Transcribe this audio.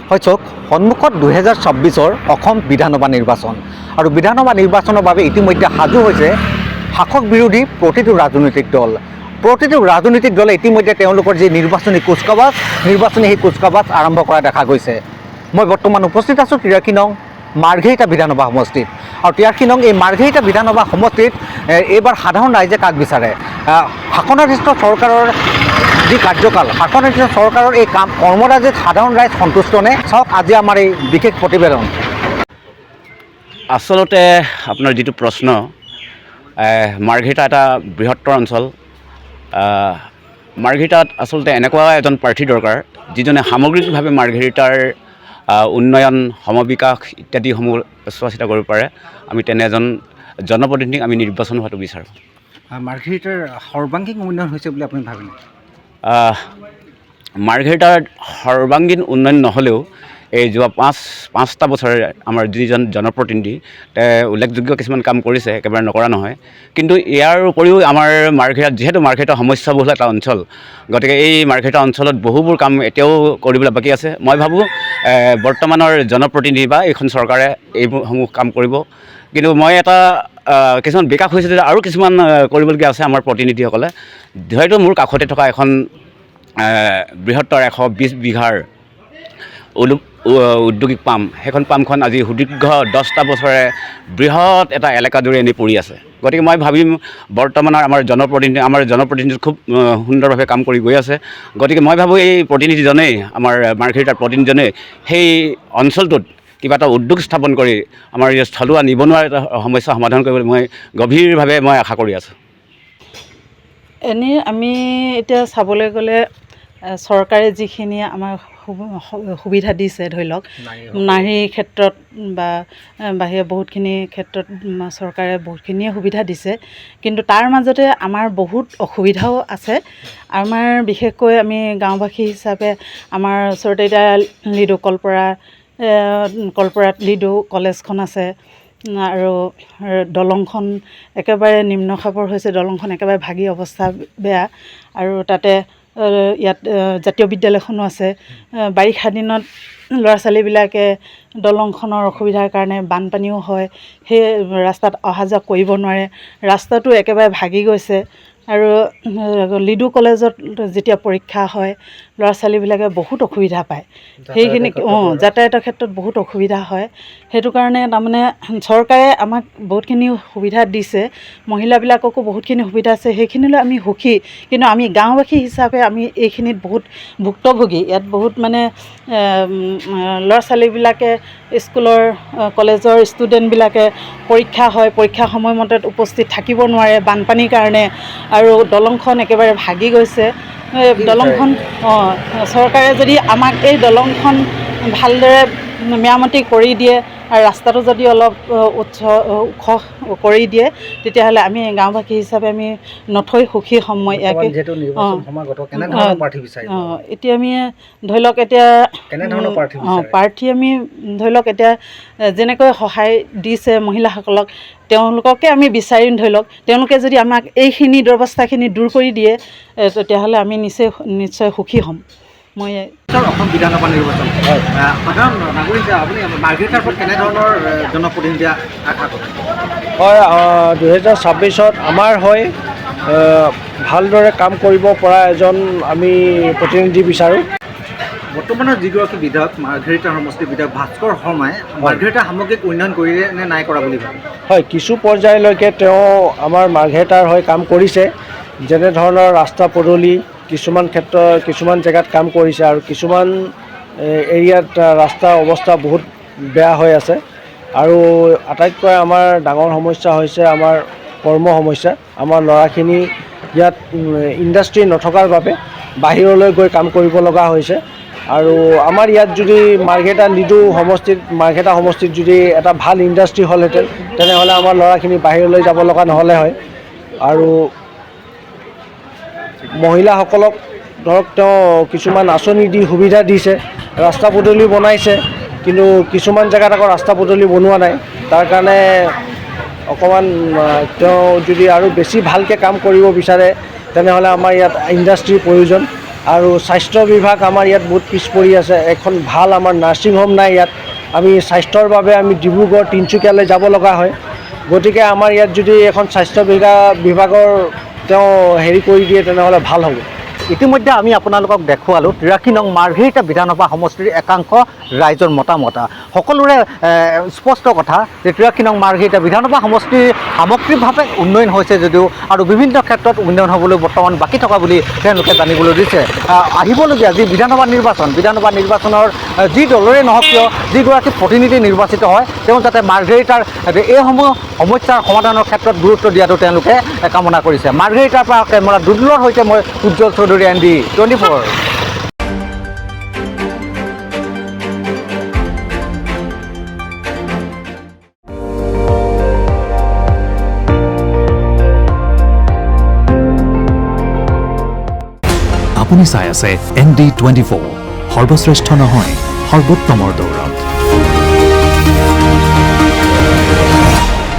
হয় চাওক, সন্মুখত 2024 অসম বিধানসভা নিৰ্বাচন আৰু বিধানসভা নিৰ্বাচনৰ বাবে ইতিমধ্যে সাজু হৈছে শাসক বিৰোধী প্ৰতিটো ৰাজনৈতিক দল। প্ৰতিটো ৰাজনৈতিক দলে ইতিমধ্যে তেওঁলোকৰ যি নিৰ্বাচনী কুচকাৱাজ সেই কুচকাৱাজ আৰম্ভ কৰা দেখা গৈছে। মই বৰ্তমান উপস্থিত আছোঁ 83 নং মাৰ্ঘেৰিটা বিধানসভা সমষ্টিত আৰু 83 নং এই মাৰ্ঘেৰিটা বিধানসভা সমষ্টিত এইবাৰ সাধাৰণ ৰাইজে কাক বিচাৰে? শাসনাধিষ্ঠ চৰকাৰৰ যি কাৰ্যকাল, শাসনাধিষ্ঠ চৰকাৰৰ এই কৰ্মৰাজিত সাধাৰণ ৰাইজ সন্তুষ্ট নে? চাওক আজি আমাৰ এই বিশেষ প্ৰতিবেদন। আচলতে আপোনাৰ যিটো প্ৰশ্ন, মাৰ্ঘেৰিটা এটা বৃহত্তৰ অঞ্চল। মাৰ্ঘেৰিটাত আচলতে এনেকুৱা এজন প্ৰাৰ্থী দৰকাৰ যিজনে সামগ্ৰিকভাৱে মাৰ্ঘেৰিটাৰ উন্নয়ন, সমবিকাশ ইত্যাদিসমূহ চোৱা চিতা কৰিব পাৰে। আমি তেনে এজন জনপ্ৰতিনিধিক আমি নিৰ্বাচন হোৱাটো বিচাৰোঁ। মাৰ্ঘেৰিটাৰ সৰ্বাংগীন উন্নয়ন হৈছে বুলি আপুনি ভাবেনে? মাৰ্ঘেৰিটাৰ সৰ্বাংগীন উন্নয়ন নহ'লেও এই যোৱা পাঁচটা বছৰে আমাৰ যিজন জনপ্ৰতিনিধি উল্লেখযোগ্য কিছুমান কাম কৰিছে, একেবাৰে নকৰা নহয়। কিন্তু ইয়াৰ উপৰিও আমাৰ মাৰ্ঘেৰিটাত, যিহেতু মাৰ্ঘেৰিটা সমস্যাবহুল এটা অঞ্চল, গতিকে এই মাৰ্ঘেৰিটা অঞ্চলত বহুবোৰ কাম এতিয়াও কৰিবলৈ বাকী আছে। মই ভাবোঁ বৰ্তমানৰ জনপ্ৰতিনিধি বা এইখন চৰকাৰে এইসমূহ কাম কৰিব। কিন্তু মই এটা কিছুমান বিকাশ হৈছে যে আৰু কিছুমান কৰিবলগীয়া আছে আমাৰ প্ৰতিনিধিসকলে। হয়তো মোৰ কাষতে থকা এখন বৃহত্তৰ 120 বিঘাৰ উদ্যোগিক পাম, সেইখন পামখন আজি সুদীৰ্ঘ 10টা বছৰে বৃহৎ এটা এলেকা জুৰি এনেই পৰি আছে। গতিকে মই ভাবিম বৰ্তমানৰ আমাৰ জনপ্ৰতিনিধি খুব সুন্দৰভাৱে কাম কৰি গৈ আছে। গতিকে মই ভাবোঁ এই প্ৰতিনিধিজনেই, আমাৰ মাৰ্ঘেৰিটাৰ প্ৰতিনিধিজনেই সেই অঞ্চলটোত কিবা এটা উদ্যোগ স্থাপন কৰি আমাৰ এই থলুৱা নিবনুৱাৰ এটা সমস্যা সমাধান কৰিবলৈ মই গভীৰভাৱে আশা কৰি আছোঁ। এনেই আমি এতিয়া চাবলৈ গ'লে চৰকাৰে যিখিনি আমাৰ সুবিধা দিছে, ধৰি লওক নাৰীৰ ক্ষেত্ৰত বা বাহিৰে বহুতখিনি ক্ষেত্ৰত চৰকাৰে বহুতখিনিয়ে সুবিধা দিছে, কিন্তু তাৰ মাজতে আমাৰ বহুত অসুবিধাও আছে। আমাৰ বিশেষকৈ আমি গাঁওবাসী হিচাপে আমাৰ ওচৰতে এতিয়া লিডু কলপৰাত লিডু কলেজখন আছে আৰু দলংখন একেবাৰে নিম্ন খাপৰ হৈছে। দলংখন একেবাৰে ভাগি অৱস্থা বেয়া আৰু তাতে ইয়াত জাতীয় বিদ্যালয়খনো আছে। বাৰিষা দিনত ল'ৰা ছোৱালীবিলাকে দলংখনৰ অসুবিধাৰ কাৰণে বানপানীও হয়, সেই ৰাস্তাত অহা যোৱা কৰিব নোৱাৰে। ৰাস্তাটো একেবাৰে ভাগি গৈছে আৰু লিডু কলেজত যেতিয়া পৰীক্ষা হয় ল'ৰা ছোৱালীবিলাকে বহুত অসুবিধা পায়। সেইখিনি যাতায়াতৰ ক্ষেত্ৰত বহুত অসুবিধা হয়। সেইটো কাৰণে তাৰমানে চৰকাৰে আমাক বহুতখিনি সুবিধা দিছে, মহিলাবিলাককো বহুতখিনি সুবিধা আছে, সেইখিনিলৈ আমি সুখী। কিন্তু আমি গাঁওবাসী হিচাপে আমি এইখিনিত বহুত ভুক্তভোগী। ইয়াত বহুত ল'ৰা ছোৱালীবিলাকে স্কুলৰ কলেজৰ ষ্টুডেণ্টবিলাকে পৰীক্ষা হয়, পৰীক্ষা সময়মতে উপস্থিত থাকিব নোৱাৰে বানপানীৰ কাৰণে, আৰু দলংখন একেবাৰে ভাগি গৈছে। দলংখন চৰকাৰে যদি আমাক এই দলংখন ভালদৰে মেৰামতি কৰি দিয়ে আৰু ৰাস্তাটো যদি অলপ ওখ কৰি দিয়ে, তেতিয়াহ'লে আমি গাঁওবাসী হিচাপে আমি নথৈ সুখী হ'ম। মই ইয়াকে এতিয়া আমি ধৰি লওক, এতিয়া প্ৰাৰ্থী আমি ধৰি লওক এতিয়া যেনেকৈ সহায় দিছে মহিলাসকলক, তেওঁলোককে আমি বিচাৰিম। ধৰি লওক তেওঁলোকে যদি আমাক এইখিনি দুৰৱস্থাখিনি দূৰ কৰি দিয়ে, তেতিয়াহ'লে আমি নিশ্চয় সুখী হ'ম। মই অসম বিধানসভা নিৰ্বাচন সাধাৰণ নাগৰিক আপুনি মাৰ্ঘেৰিটাৰ ওপৰত কেনেধৰণৰ জনপ্ৰতিনিধি আশা কৰে? হয়, 2026ত আমাৰ হৈ ভালদৰে কাম কৰিব পৰা এজন আমি প্ৰতিনিধি বিচাৰোঁ। বৰ্তমানৰ যিগৰাকী বিধায়ক, মাৰ্ঘেৰিটা সমষ্টিৰ বিধায়ক ভাস্কৰ শৰ্মাই মাৰ্ঘেৰিটা সামগ্ৰিক উন্নয়ন কৰিলে নে নাই কৰা বুলি ভাবে? হয়, কিছু পৰ্যায়লৈকে তেওঁ আমাৰ মাৰ্ঘেৰিটাৰ হৈ কাম কৰিছে। যেনেধৰণৰ ৰাস্তা পদূলি কিছুমান জেগাত কাম কৰিছে আৰু কিছুমান এৰিয়াত ৰাস্তাৰ অৱস্থা বহুত বেয়া হৈ আছে। আৰু আটাইতকৈ আমাৰ ডাঙৰ সমস্যা হৈছে আমাৰ কৰ্ম সমস্যা। আমাৰ ল'ৰাখিনি ইয়াত ইণ্ডাষ্ট্ৰী নথকাৰ বাবে বাহিৰলৈ গৈ কাম কৰিব লগা হৈছে। আৰু আমাৰ ইয়াত যদি মাৰ্ঘেৰিটা সমষ্টিত যদি এটা ভাল ইণ্ডাষ্ট্ৰী হ'লহেঁতেন, তেনেহ'লে আমাৰ ল'ৰাখিনি বাহিৰলৈ যাব লগা নহ'লে হয়। আৰু মহিলাসকলক ধৰক তেওঁ কিছুমান আঁচনি দি সুবিধা দিছে, ৰাস্তা পদূলি বনাইছে, কিন্তু কিছুমান জেগাত আকৌ ৰাস্তা পদূলি বনোৱা নাই। তাৰ কাৰণে অকণমান তেওঁ যদি আৰু বেছি ভালকৈ কাম কৰিব বিচাৰে, তেনেহ'লে আমাৰ ইয়াত ইণ্ডাষ্ট্ৰীৰ প্ৰয়োজন। আৰু স্বাস্থ্য বিভাগ আমাৰ ইয়াত বহুত পিছ পৰি আছে। এখন ভাল আমাৰ নাৰ্ছিং হোম নাই ইয়াত। আমি স্বাস্থ্যৰ বাবে আমি ডিব্ৰুগড় তিনিচুকীয়ালৈ যাব লগা হয়। গতিকে আমাৰ ইয়াত যদি এখন স্বাস্থ্য বিভাগৰ তেওঁ হেৰি কৰি দিয়ে তেনেহ'লে ভাল হ'ব। ইতিমধ্যে আমি আপোনালোকক দেখুৱালোঁ 83 নং মাৰ্ঘেৰিটা বিধানসভা সমষ্টিৰ একাংশ ৰাইজৰ মতামত। সকলোৰে স্পষ্ট কথা যে 83 নং মাৰ্ঘেৰিটা বিধানসভা সমষ্টিৰ সামগ্ৰিকভাৱে উন্নয়ন হৈছে যদিও আৰু বিভিন্ন ক্ষেত্ৰত উন্নয়ন হ'বলৈ বৰ্তমান বাকী থকা বুলি তেওঁলোকে জানিবলৈ দিছে। আহিবলগীয়া যি বিধানসভা নিৰ্বাচনৰ যি দলৰে নহওক কিয় যিগৰাকী প্ৰতিনিধি নিৰ্বাচিত হয় তেওঁ যাতে মাৰ্ঘেৰিটাৰ এইসমূহ সমস্যাৰ সমাধানৰ ক্ষেত্ৰত গুৰুত্ব দিয়াটো তেওঁলোকে কামনা কৰিছে। মাৰ্ঘেৰিটাৰ পৰা কেমেৰা দুদুলৰ সৈতে মই উজ্জ্বল চৌধুৰী ND24। আপুনি চাই আছে ND24, সৰ্বশ্ৰেষ্ঠ নহয় সৰ্বোত্তমৰ দৌৰত।